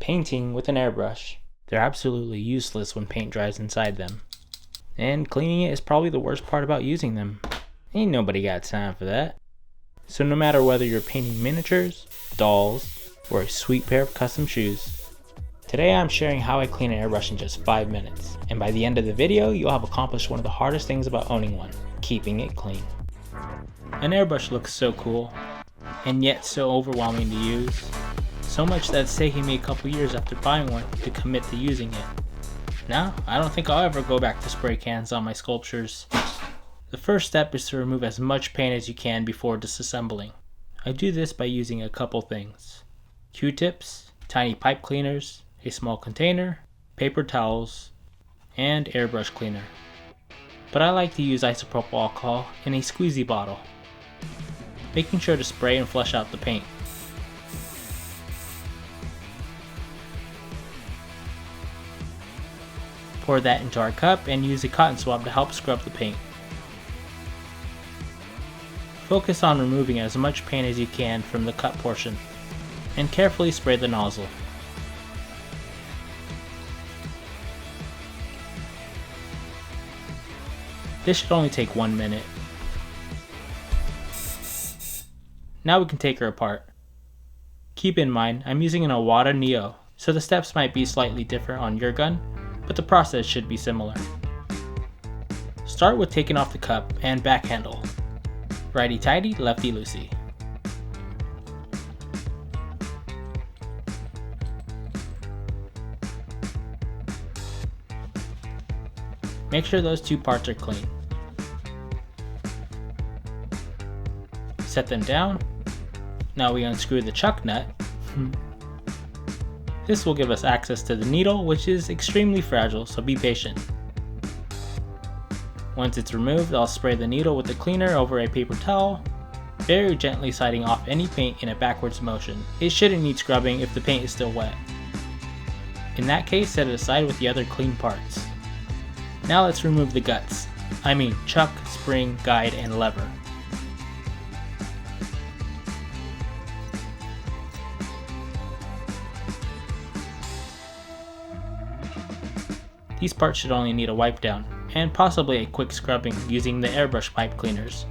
Painting with an airbrush. They're absolutely useless when paint dries inside them. And cleaning it is probably the worst part about using them. Ain't nobody got time for that. So no matter whether you're painting miniatures, dolls, or a sweet pair of custom shoes, today I'm sharing how I clean an airbrush in just 5 minutes. And by the end of the video, you'll have accomplished one of the hardest things about owning one, keeping it clean. An airbrush looks so cool, and yet so overwhelming to use. So much that it's taking me a couple years after buying one to commit to using it. Now, I don't think I'll ever go back to spray cans on my sculptures. The first step is to remove as much paint as you can before disassembling. I do this by using a couple things: Q-tips, tiny pipe cleaners, a small container, paper towels, and airbrush cleaner. But I like to use isopropyl alcohol in a squeezy bottle, making sure to spray and flush out the paint. Pour that into our cup and use a cotton swab to help scrub the paint. Focus on removing as much paint as you can from the cut portion, and carefully spray the nozzle. This should only take 1 minute. Now we can take her apart. Keep in mind, I'm using an Iwata Neo, so the steps might be slightly different on your gun, but the process should be similar. Start with taking off the cup and back handle. Righty tighty, lefty loosey. Make sure those two parts are clean. Set them down. Now we unscrew the chuck nut. This will give us access to the needle, which is extremely fragile, so be patient. Once it's removed, I'll spray the needle with the cleaner over a paper towel, very gently sliding off any paint in a backwards motion. It shouldn't need scrubbing if the paint is still wet. In that case, set it aside with the other clean parts. Now let's remove the guts. I mean chuck, spring, guide, and lever. These parts should only need a wipe down, and possibly a quick scrubbing using the airbrush pipe cleaners.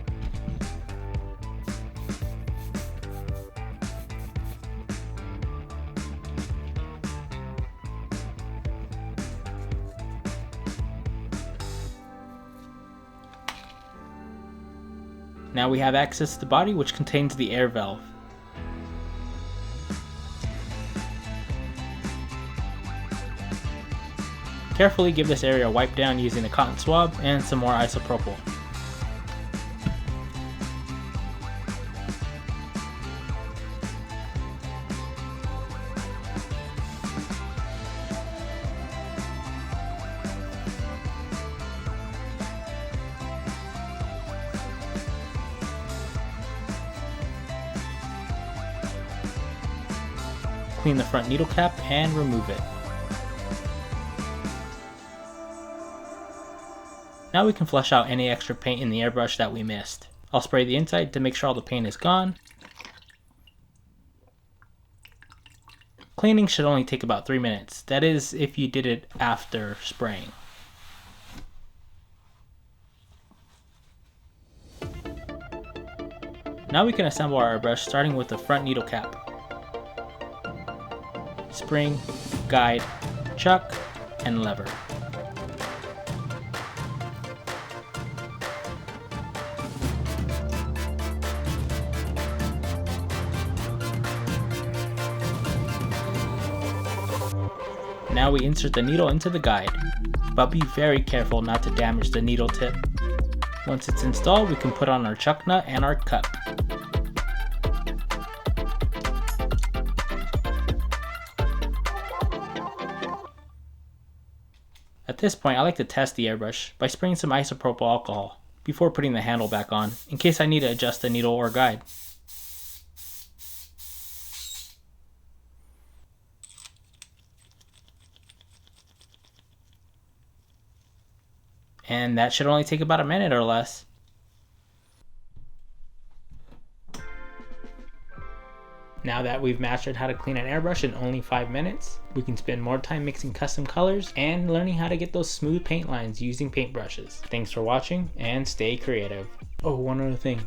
Now we have access to the body, which contains the air valve. Carefully give this area a wipe down using a cotton swab and some more isopropyl. Clean the front needle cap and remove it. Now we can flush out any extra paint in the airbrush that we missed. I'll spray the inside to make sure all the paint is gone. Cleaning should only take about 3 minutes. That is, if you did it after spraying. Now we can assemble our airbrush, starting with the front needle cap, spring, guide, chuck, and lever. Now we insert the needle into the guide, but be very careful not to damage the needle tip. Once it's installed, we can put on our chuck nut and our cup. At this point, I like to test the airbrush by spraying some isopropyl alcohol before putting the handle back on, in case I need to adjust the needle or guide. And that should only take about a minute or less. Now that we've mastered how to clean an airbrush in only 5 minutes, we can spend more time mixing custom colors and learning how to get those smooth paint lines using paintbrushes. Thanks for watching and stay creative. Oh, one other thing.